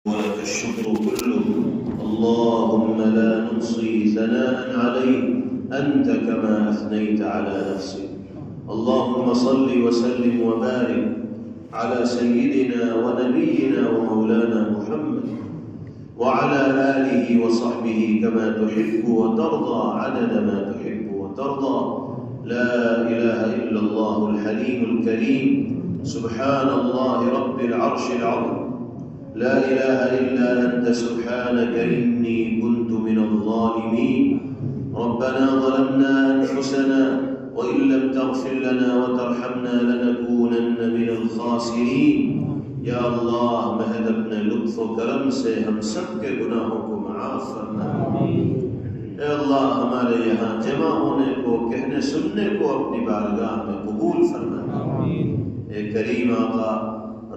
ولك الشكر كله. اللهم لا نحصي ثناء عليك أنت كما أثنيت على نفسك. اللهم صل وسلم وبارك على سيدنا ونبينا ومولانا محمد وعلى آله وصحبه كما تحب وترضى عدد ما تحب وترضى. لا إله إلا الله الحليم الكريم سبحان الله رب العرش العظيم. لا إله إلا أنت سبحانك إني كنت من الظالمين. ربنا ظلمنا أنفسنا وإن لم تغفر لنا وترحمنا لنكونن من الخاسرين. یا اللہ مہد اپنے لطف و کرم سے ہم سب کے گناہوں کو معاف فرما. اے اللہ ہمارے یہاں جمع ہونے کو کہنے سننے کو اپنی بارگاہ میں قبول فرما. اے کریم آقا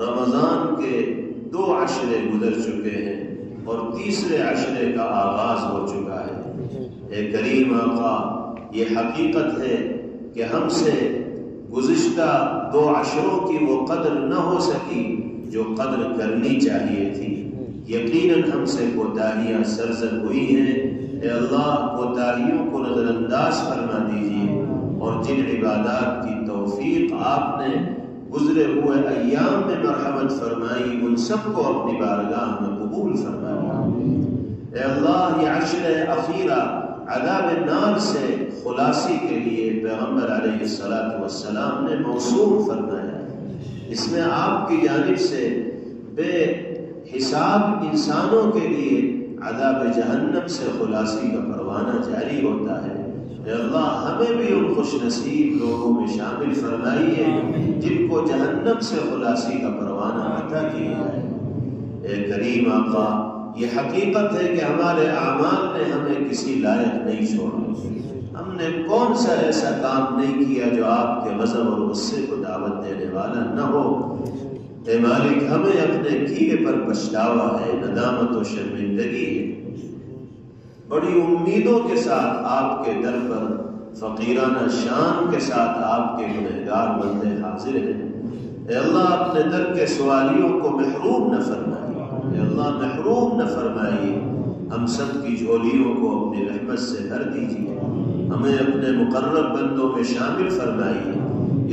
رمضان کے 2 عشرے گزر چکے ہیں اور تیسرے عشرے کا آغاز ہو چکا ہے. اے کریم آقا یہ حقیقت ہے کہ ہم سے گزشتہ 2 عشروں کی وہ قدر نہ ہو سکی جو قدر کرنی چاہیے تھی. یقیناً ہم سے کوتاہیاں سرزد ہوئی ہیں. اے اللہ کوتاہیوں کو نظر انداز فرما دیجیے اور جن عبادات کی توفیق آپ نے گزرے ہوئے ایام میں مرحمت فرمائی ان سب کو اپنی بارگاہ میں قبول فرمائے. اے اللہ یہ عشر اخیرہ عذاب النار سے خلاصی کے لیے پیغمبر علیہ السلام نے موصول فرمایا. اس میں آپ کی جانب سے بے حساب انسانوں کے لیے عذاب جہنم سے خلاصی کا پروانہ جاری ہوتا ہے. اے اللہ ہمیں بھی ان خوش نصیب لوگوں میں شامل فرمائیے جن کو جہنم سے خلاصی کا پروانہ عطا کیا جائے. اے کریم آقا یہ حقیقت ہے کہ ہمارے اعمال نے ہمیں کسی لائق نہیں چھوڑا. ہم نے کون سا ایسا کام نہیں کیا جو آپ کے غضب اور غصے کو دعوت دینے والا نہ ہو. اے مالک ہمیں اپنے کیے پر پچھتاوا ہے، ندامت و شرمندگی ہے. بڑی امیدوں کے ساتھ آپ کے در پر فقیرانہ شان کے ساتھ آپ کے گنہگار بندے حاضر ہیں. اے اللہ اپنے در کے سوالیوں کو محروم نہ فرمائیے. اے اللہ محروم نہ فرمائیے. ہم سب کی جھولیوں کو اپنی رحمت سے بھر دیجیے. ہمیں اپنے مقرب بندوں میں شامل فرمائیے.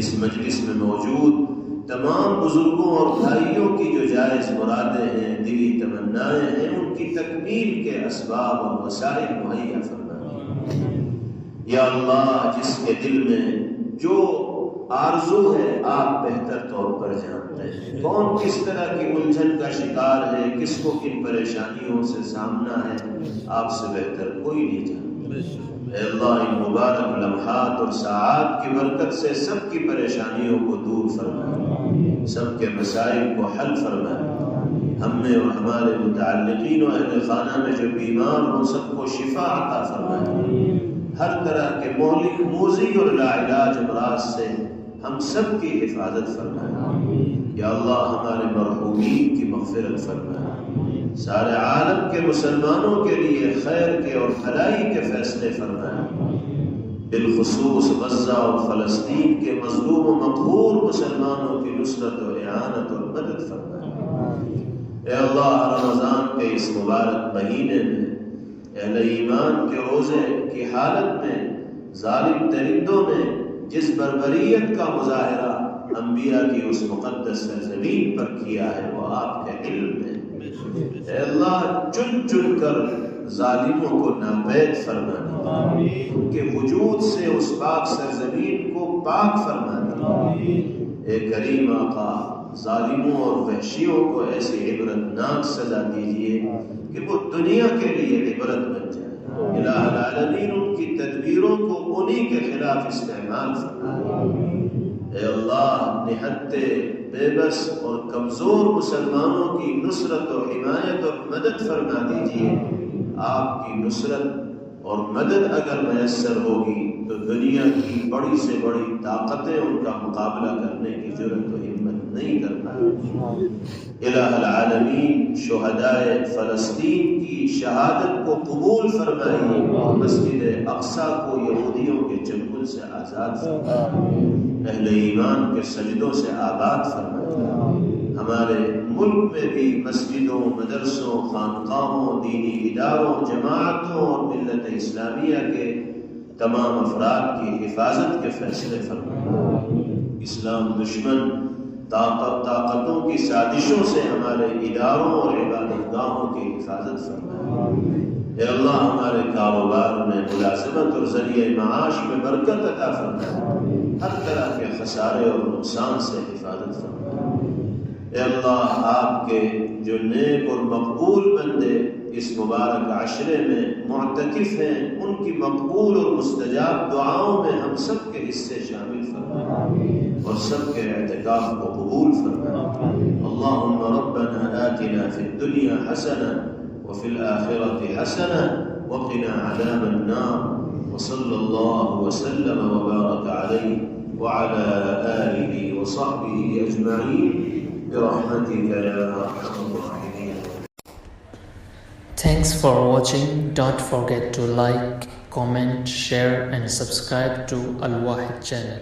اس مجلس میں موجود تمام بزرگوں اور بھائیوں کی جو جائز مرادیں ہیں، دلی تمنائیں ہیں، ان کی تکمیل کے اسباب اور وسائل مہیا فرمائیے. یا اللہ جس کے دل میں جو آرزو ہے آپ بہتر طور پر جانتے ہیں. کون کس طرح کی الجھن کا شکار ہے، کس کو کن پریشانیوں سے سامنا ہے، آپ سے بہتر کوئی نہیں جانتا. اے اللہ ان مبارک لمحات اور ساعات کی برکت سے سب کی پریشانیوں کو دور فرمائے، سب کے مسائل کو حل فرمائے. ہم میں اور ہمارے متعلقین و اہل خانہ میں جو بیمار ہوں سب کو شفا عطا فرمائے. ہر طرح کے مہلک موذی اور لاعلاج امراض سے ہم سب کی حفاظت فرمائے. یا اللہ ہمارے مرحومین کی مغفرت فرمائے. سارے عالم کے مسلمانوں کے لیے خیر کے اور بھلائی کے فیصلے فرمائے. بالخصوص غزہ اور فلسطین کے مظلوم و مقہور مسلمانوں کی نصرت و اعانت اور مدد فرمائے. اے اللہ رمضان کے اس مبارک مہینے میں اہل ایمان کے روزے کی حالت میں ظالم درندوں نے جس بربریت کا مظاہرہ انبیاء کی اس مقدس سرزمین پر کیا ہے وہ آپ کے علم میں. اے اللہ چن چن کر ظالموں کو ناپید فرمانا، ان کے وجود سے اس پاک سرزمین کو پاک فرمانا. اے کریم آقا ظالموں اور وحشیوں کو ایسی عبرتناک سزا دیجیے کہ وہ دنیا کے لیے عبرت بن جائے. الہ العالمین ان کی تدبیروں کو انہی کے خلاف استعمال فرمائے. اے اللہ نہتے بے بس اور کمزور مسلمانوں کی نصرت و حمایت اور مدد فرما دیجیے. آپ کی نصرت اور مدد اگر میسر ہوگی تو دنیا کی بڑی سے بڑی طاقتیں ان کا مقابلہ کرنے کی جرأت و ہمت نہیں کر پائیں. الہ العالمین شہدائے فلسطین کی شہادت کو قبول فرمائیے. مسجد اقصی کو یہودیوں کے چنگل سے آزاد فرمائیے. اہل ایمان کے سجدوں سے آباد فرمائیے. ہمارے ملک میں بھی مسجدوں، مدرسوں، خانقاہوں، دینی اداروں، جماعتوں اور ملت اسلامیہ کے تمام افراد کی حفاظت کے فیصلے فرمائے۔ اسلام دشمن طاقتوں کی سازشوں سے ہمارے اداروں اور عبادت گاہوں کی حفاظت فرمائے۔ اے اللہ ہمارے کاروبار میں، ملازمت اور ذریعہ معاش میں برکت عطا فرمائے، ہر طرح کے خسارے اور نقصان سے حفاظت فرمائے۔ اے اللہ آپ کے جو نیک اور مقبول بندے اس مبارک عشرے میں معتکف ہیں، ان کی مقبول اور مستجاب دعاؤں میں ہم سب کے حصے شامل فرمائے اور سب کے اعتکاف کو قبول فرمائے۔ اللہم ربنا آتنا فی الدنیا حسنہ وفی الآخرة حسنہ وقنا عذاب النار، وصلی اللہ وسلم وبارک علیہ وعلى آلہ وصحبہ اجمعین برحمتک یا ارحم الراحمین۔ Thanks for watching. Don't forget to like, comment, share and subscribe to Al Wahid channel.